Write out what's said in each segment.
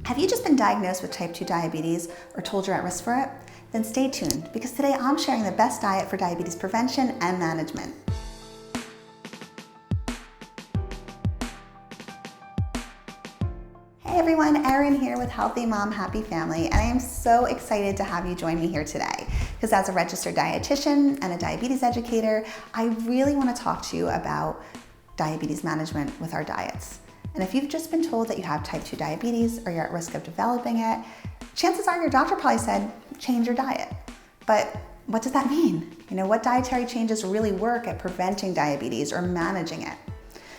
Have you just been diagnosed with type 2 diabetes or told you're at risk for it? Then stay tuned, because today I'm sharing the best diet for diabetes prevention and management. Hey everyone, Erin here with Healthy Mom, Happy Family, and I am so excited to have you join me here today. Because as a registered dietitian and a diabetes educator, I really want to talk to you about diabetes management with our diets. And if you've just been told that you have type 2 diabetes or you're at risk of developing it, chances are your doctor probably said, change your diet. But what does that mean? What dietary changes really work at preventing diabetes or managing it?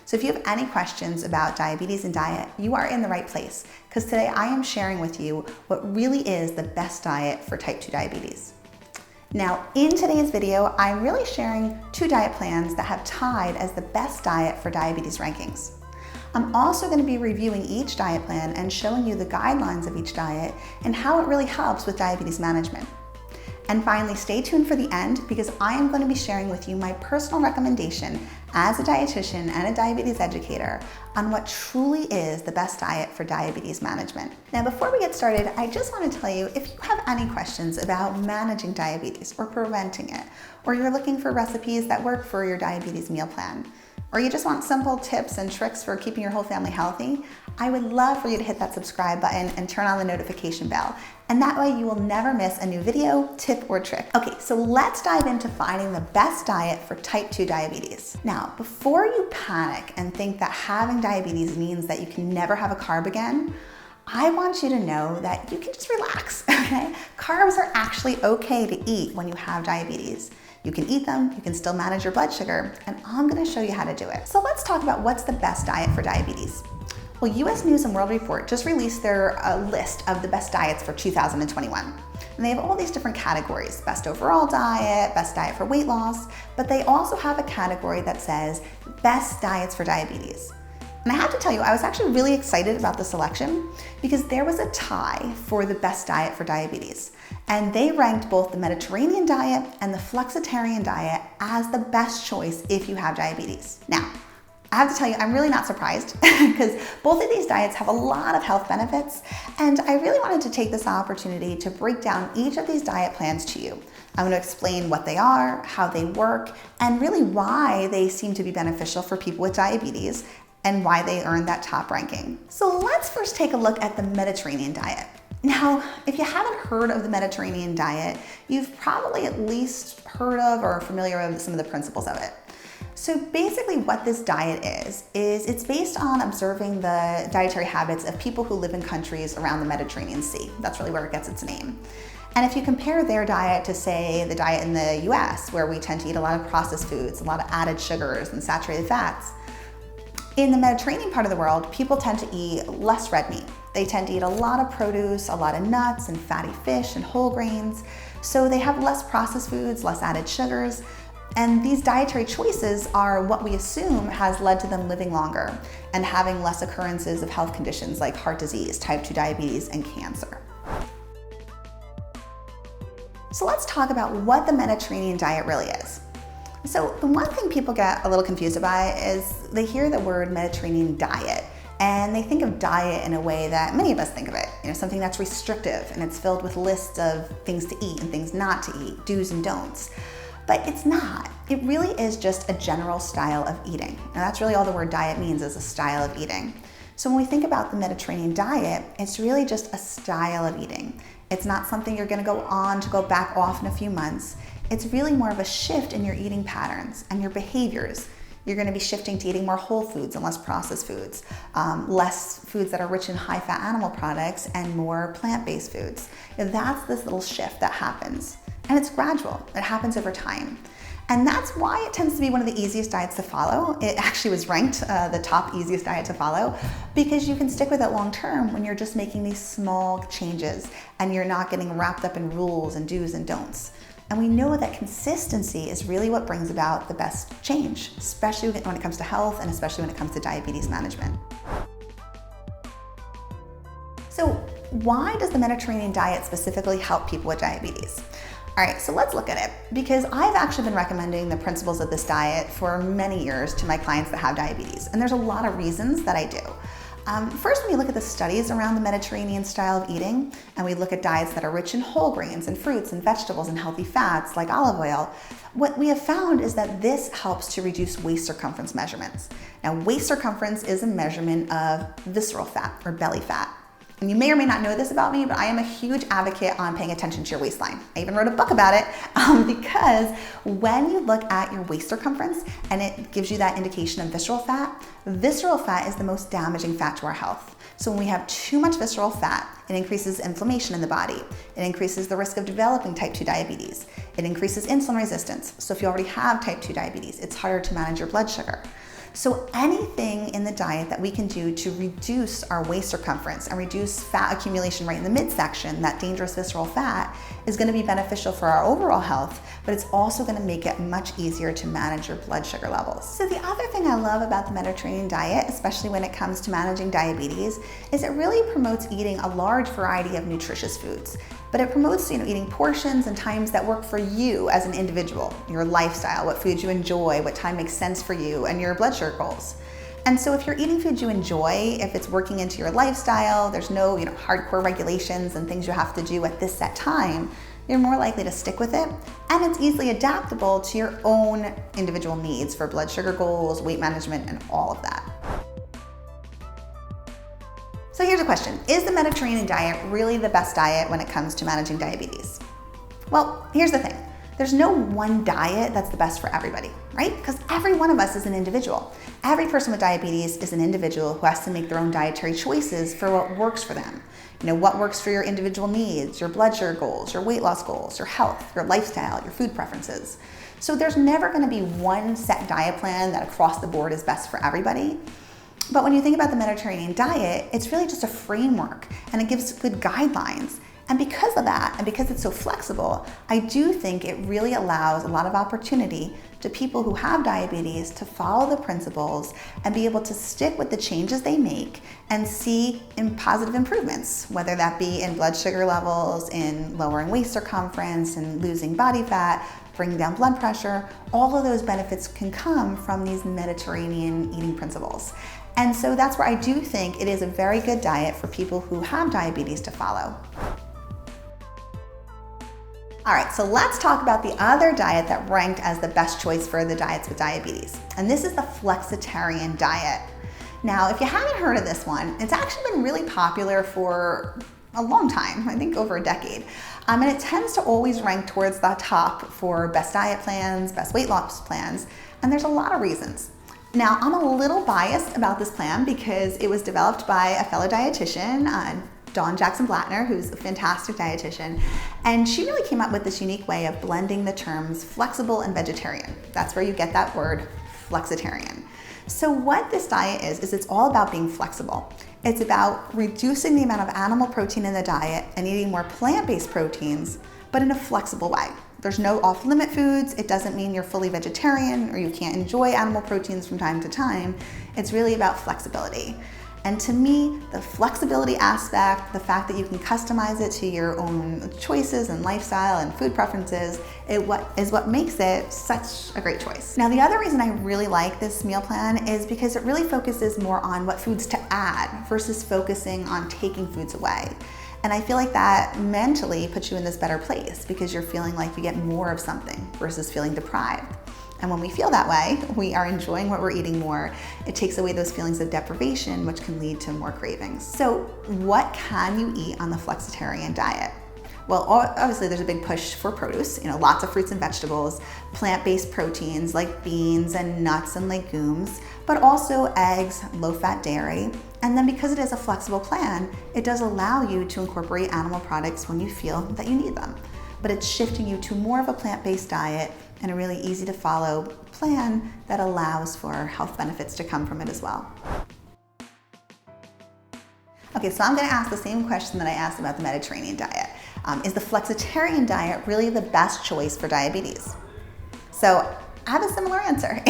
So if you have any questions about diabetes and diet, you are in the right place, because today I am sharing with you what really is the best diet for type 2 diabetes. Now, in today's video, I'm really sharing 2 diet plans that have tied as the best diet for diabetes rankings. I'm also going to be reviewing each diet plan and showing you the guidelines of each diet and how it really helps with diabetes management. And finally, stay tuned for the end, because I am going to be sharing with you my personal recommendation as a dietitian and a diabetes educator on what truly is the best diet for diabetes management. Now, before we get started, I just want to tell you, if you have any questions about managing diabetes or preventing it, or you're looking for recipes that work for your diabetes meal plan, or you just want simple tips and tricks for keeping your whole family healthy, I would love for you to hit that subscribe button and turn on the notification bell. And that way you will never miss a new video, tip, or trick. Okay, so let's dive into finding the best diet for type 2 diabetes. Now, before you panic and think that having diabetes means that you can never have a carb again, I want you to know that you can just relax, okay? Carbs are actually okay to eat when you have diabetes. You can eat them, you can still manage your blood sugar, and I'm gonna show you how to do it. So let's talk about what's the best diet for diabetes. Well, US News and World Report just released their list of the best diets for 2021. And they have all these different categories: best overall diet, best diet for weight loss, but they also have a category that says best diets for diabetes. And I have to tell you, I was actually really excited about the selection because there was a tie for the best diet for diabetes. And they ranked both the Mediterranean diet and the Flexitarian diet as the best choice if you have diabetes. Now, I have to tell you, I'm really not surprised because both of these diets have a lot of health benefits, and I really wanted to take this opportunity to break down each of these diet plans to you. I'm going to explain what they are, how they work, and really why they seem to be beneficial for people with diabetes and why they earned that top ranking. So let's first take a look at the Mediterranean diet. Now, if you haven't heard of the Mediterranean diet, you've probably at least heard of or are familiar with some of the principles of it. So basically what this diet is it's based on observing the dietary habits of people who live in countries around the Mediterranean Sea. That's really where it gets its name. And if you compare their diet to, say, the diet in the US, where we tend to eat a lot of processed foods, a lot of added sugars and saturated fats, in the Mediterranean part of the world, people tend to eat less red meat. They tend to eat a lot of produce, a lot of nuts and fatty fish and whole grains. So they have less processed foods, less added sugars. And these dietary choices are what we assume has led to them living longer and having less occurrences of health conditions like heart disease, type 2 diabetes, and cancer. So let's talk about what the Mediterranean diet really is. So the one thing people get a little confused about is they hear the word Mediterranean diet and they think of diet in a way that many of us think of it, something that's restrictive and it's filled with lists of things to eat and things not to eat, do's and don'ts. But it's not. It really is just a general style of eating. Now that's really all the word diet means, is a style of eating. So when we think about the Mediterranean diet, it's really just a style of eating. It's not something you're gonna go back off in a few months. It's really more of a shift in your eating patterns and your behaviors. You're gonna be shifting to eating more whole foods and less processed foods, less foods that are rich in high-fat animal products and more plant-based foods. That's this little shift that happens. And it's gradual, it happens over time. And that's why it tends to be one of the easiest diets to follow. It actually was ranked the top easiest diet to follow, because you can stick with it long term when you're just making these small changes and you're not getting wrapped up in rules and do's and don'ts. And we know that consistency is really what brings about the best change, especially when it comes to health and especially when it comes to diabetes management. So why does the Mediterranean diet specifically help people with diabetes? All right, so let's look at it, because I've actually been recommending the principles of this diet for many years to my clients that have diabetes, and there's a lot of reasons that I do. First, when we look at the studies around the Mediterranean style of eating, and we look at diets that are rich in whole grains and fruits and vegetables and healthy fats like olive oil, what we have found is that this helps to reduce waist circumference measurements. Now, waist circumference is a measurement of visceral fat or belly fat. And you may or may not know this about me, but I am a huge advocate on paying attention to your waistline. I even wrote a book about it because when you look at your waist circumference and it gives you that indication of visceral fat is the most damaging fat to our health. So when we have too much visceral fat, it increases inflammation in the body. It increases the risk of developing type 2 diabetes. It increases insulin resistance. So if you already have type 2 diabetes, it's harder to manage your blood sugar. So anything in the diet that we can do to reduce our waist circumference and reduce fat accumulation right in the midsection, that dangerous visceral fat, is going to be beneficial for our overall health, but it's also going to make it much easier to manage your blood sugar levels. So the other thing I love about the Mediterranean diet, especially when it comes to managing diabetes, is it really promotes eating a large variety of nutritious foods. But it promotes, eating portions and times that work for you as an individual, your lifestyle, what foods you enjoy, what time makes sense for you, and your blood sugar goals. And so if you're eating foods you enjoy, if it's working into your lifestyle, there's no, hardcore regulations and things you have to do at this set time, you're more likely to stick with it. And it's easily adaptable to your own individual needs for blood sugar goals, weight management, and all of that. So here's a question. Is the Mediterranean diet really the best diet when it comes to managing diabetes? Well, here's the thing. There's no one diet that's the best for everybody, right? Because every one of us is an individual. Every person with diabetes is an individual who has to make their own dietary choices for what works for them. What works for your individual needs, your blood sugar goals, your weight loss goals, your health, your lifestyle, your food preferences. So there's never going to be one set diet plan that across the board is best for everybody. But when you think about the Mediterranean diet, it's really just a framework and it gives good guidelines. And because of that, and because it's so flexible, I do think it really allows a lot of opportunity to people who have diabetes to follow the principles and be able to stick with the changes they make and see positive improvements, whether that be in blood sugar levels, in lowering waist circumference, and losing body fat, bringing down blood pressure. All of those benefits can come from these Mediterranean eating principles. And so that's where I do think it is a very good diet for people who have diabetes to follow. All right, so let's talk about the other diet that ranked as the best choice for the diets with diabetes. And this is the Flexitarian diet. Now, if you haven't heard of this one, it's actually been really popular for a long time, I think over a decade. And it tends to always rank towards the top for best diet plans, best weight loss plans, and there's a lot of reasons. Now, I'm a little biased about this plan because it was developed by a fellow dietitian, Dawn Jackson Blattner, who's a fantastic dietitian, and she really came up with this unique way of blending the terms flexible and vegetarian. That's where you get that word, flexitarian. So what this diet is it's all about being flexible. It's about reducing the amount of animal protein in the diet and eating more plant-based proteins, but in a flexible way. There's no off-limit foods. It doesn't mean you're fully vegetarian or you can't enjoy animal proteins from time to time. It's really about flexibility. And to me, the flexibility aspect, the fact that you can customize it to your own choices and lifestyle and food preferences, is what makes it such a great choice. Now, the other reason I really like this meal plan is because it really focuses more on what foods to add versus focusing on taking foods away. And I feel like that mentally puts you in this better place because you're feeling like you get more of something versus feeling deprived. And when we feel that way, we are enjoying what we're eating more. It takes away those feelings of deprivation, which can lead to more cravings. So what can you eat on the Flexitarian diet? Well, obviously there's a big push for produce, lots of fruits and vegetables, plant-based proteins like beans and nuts and legumes, but also eggs, low-fat dairy. And then because it is a flexible plan, it does allow you to incorporate animal products when you feel that you need them. But it's shifting you to more of a plant-based diet and a really easy to follow plan that allows for health benefits to come from it as well. Okay, so I'm gonna ask the same question that I asked about the Mediterranean diet. Is the Flexitarian diet really the best choice for diabetes? So I have a similar answer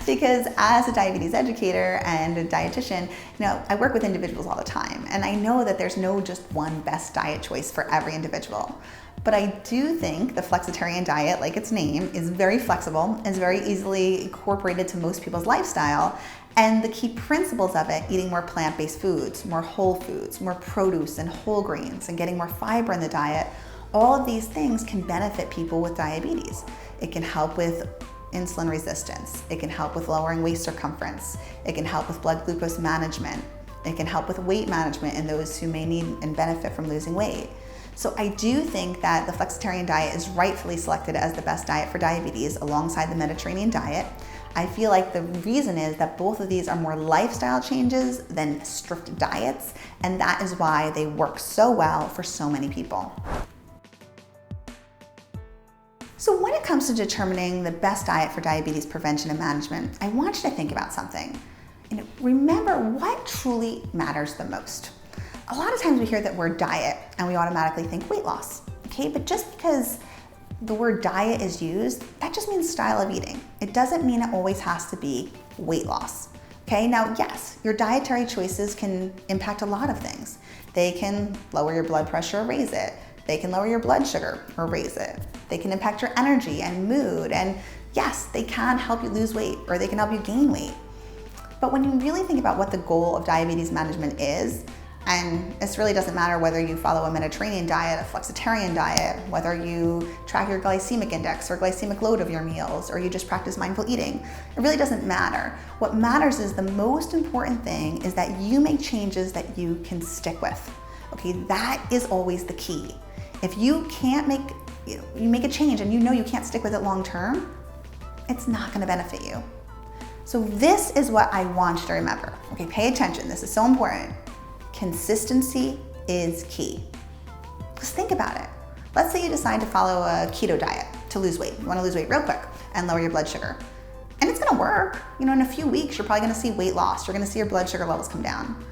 because as a diabetes educator and a dietitian, I work with individuals all the time, and I know that there's no just one best diet choice for every individual. But I do think the Flexitarian diet, like its name, is very flexible, is very easily incorporated to most people's lifestyle, And the key principles of it, eating more plant-based foods, more whole foods, more produce and whole grains, and getting more fiber in the diet, all of these things can benefit people with diabetes. It can help with insulin resistance. It can help with lowering waist circumference. It can help with blood glucose management. It can help with weight management in those who may need and benefit from losing weight. So I do think that the Flexitarian diet is rightfully selected as the best diet for diabetes alongside the Mediterranean diet. I feel like the reason is that both of these are more lifestyle changes than strict diets, and that is why they work so well for so many people. So when it comes to determining the best diet for diabetes prevention and management, I want you to think about something. Remember what truly matters the most. A lot of times we hear that word diet and we automatically think weight loss, okay? But just because the word diet is used, that just means style of eating. It doesn't mean it always has to be weight loss, okay? Now, yes, your dietary choices can impact a lot of things. They can lower your blood pressure or raise it. They can lower your blood sugar or raise it. They can impact your energy and mood. And yes, they can help you lose weight or they can help you gain weight. But when you really think about what the goal of diabetes management is, and this really doesn't matter whether you follow a Mediterranean diet, a Flexitarian diet, whether you track your glycemic index or glycemic load of your meals, or you just practice mindful eating, it really doesn't matter. What matters is the most important thing is that you make changes that you can stick with. Okay, that is always the key. If you can't you make a change and you know you can't stick with it long term, it's not gonna benefit you. So this is what I want you to remember. Okay, pay attention, this is so important. Consistency is key. Just think about it. Let's say you decide to follow a keto diet to lose weight. You wanna lose weight real quick and lower your blood sugar. And it's gonna work. In a few weeks, you're probably gonna see weight loss. You're gonna see your blood sugar levels come down.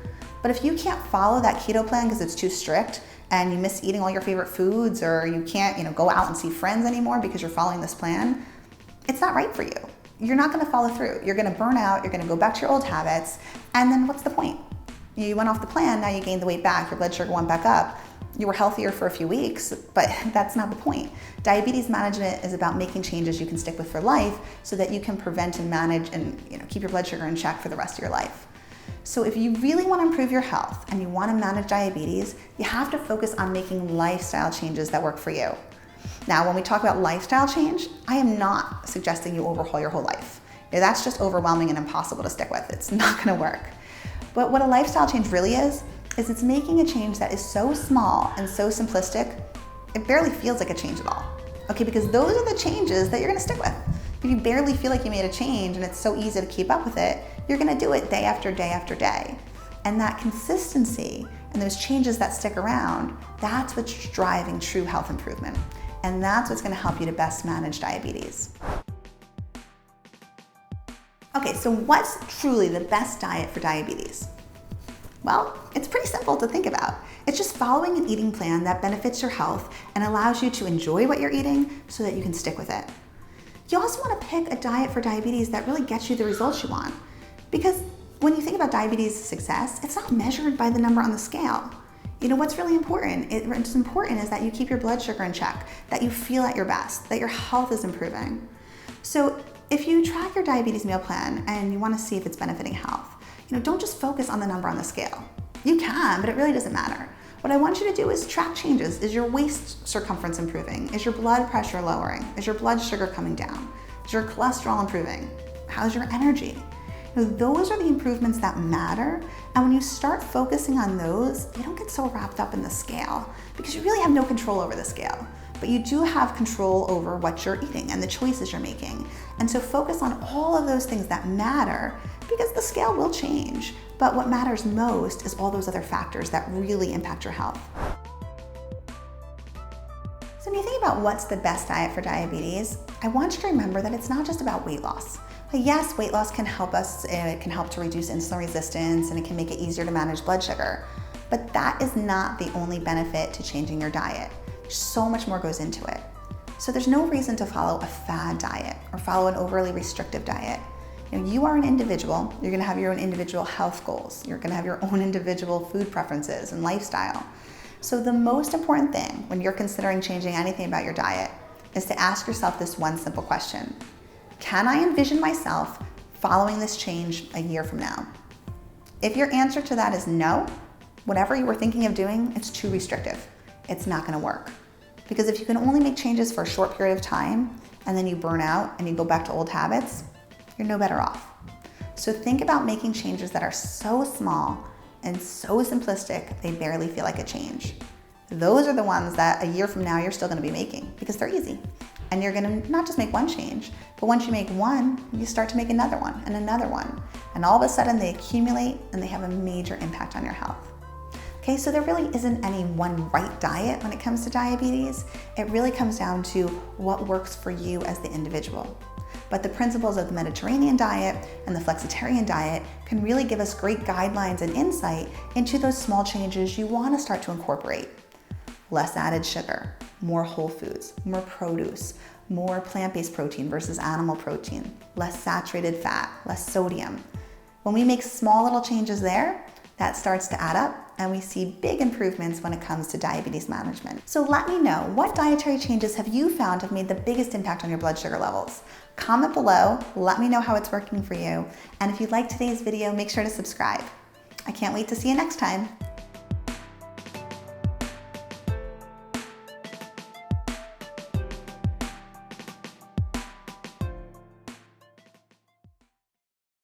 But if you can't follow that keto plan because it's too strict and you miss eating all your favorite foods, or you can't go out and see friends anymore because you're following this plan, it's not right for you. You're not gonna follow through. You're gonna burn out, you're gonna go back to your old habits, and then what's the point? You went off the plan, now you gained the weight back, your blood sugar went back up. You were healthier for a few weeks, but that's not the point. Diabetes management is about making changes you can stick with for life so that you can prevent and manage and keep your blood sugar in check for the rest of your life. So if you really want to improve your health and you want to manage diabetes, you have to focus on making lifestyle changes that work for you. Now, when we talk about lifestyle change, I am not suggesting you overhaul your whole life. That's just overwhelming and impossible to stick with. It's not going to work. But what a lifestyle change really is it's making a change that is so small and so simplistic, it barely feels like a change at all. Okay, because those are the changes that you're gonna stick with. If you barely feel like you made a change and it's so easy to keep up with it, you're gonna do it day after day after day. And that consistency and those changes that stick around, that's what's driving true health improvement. And that's what's gonna help you to best manage diabetes. Okay, so what's truly the best diet for diabetes? Well, it's pretty simple to think about. It's just following an eating plan that benefits your health and allows you to enjoy what you're eating so that you can stick with it. You also want to pick a diet for diabetes that really gets you the results you want. Because when you think about diabetes success, it's not measured by the number on the scale. What's really important? What's important is that you keep your blood sugar in check, that you feel at your best, that your health is improving. So if you track your diabetes meal plan and you want to see if it's benefiting health, don't just focus on the number on the scale. You can, but it really doesn't matter. What I want you to do is track changes. Is your waist circumference improving? Is your blood pressure lowering? Is your blood sugar coming down? Is your cholesterol improving? How's your energy? Those are the improvements that matter. And when you start focusing on those, you don't get so wrapped up in the scale because you really have no control over the scale. But you do have control over what you're eating and the choices you're making. And so focus on all of those things that matter because the scale will change. But what matters most is all those other factors that really impact your health. So when you think about what's the best diet for diabetes, I want you to remember that it's not just about weight loss. Yes, weight loss can help us, it can help to reduce insulin resistance, and it can make it easier to manage blood sugar. But that is not the only benefit to changing your diet. So much more goes into it. So there's no reason to follow a fad diet or follow an overly restrictive diet. You are an individual. You're gonna have your own individual health goals. You're gonna have your own individual food preferences and lifestyle. So the most important thing when you're considering changing anything about your diet is to ask yourself this one simple question. Can I envision myself following this change a year from now? If your answer to that is no, whatever you were thinking of doing, it's too restrictive. It's not gonna work. Because if you can only make changes for a short period of time and then you burn out and you go back to old habits, you're no better off. So think about making changes that are so small and so simplistic, they barely feel like a change. Those are the ones that a year from now you're still gonna be making because they're easy. And you're gonna not just make one change, but once you make one, you start to make another one and another one. And all of a sudden they accumulate and they have a major impact on your health. Okay, so there really isn't any one right diet when it comes to diabetes. It really comes down to what works for you as the individual. But the principles of the Mediterranean diet and the Flexitarian diet can really give us great guidelines and insight into those small changes you want to start to incorporate. Less added sugar, more whole foods, more produce, more plant-based protein versus animal protein, less saturated fat, less sodium. When we make small little changes there, that starts to add up and we see big improvements when it comes to diabetes management. So let me know, what dietary changes have you found have made the biggest impact on your blood sugar levels? Comment below, let me know how it's working for you. And if you liked today's video, make sure to subscribe. I can't wait to see you next time.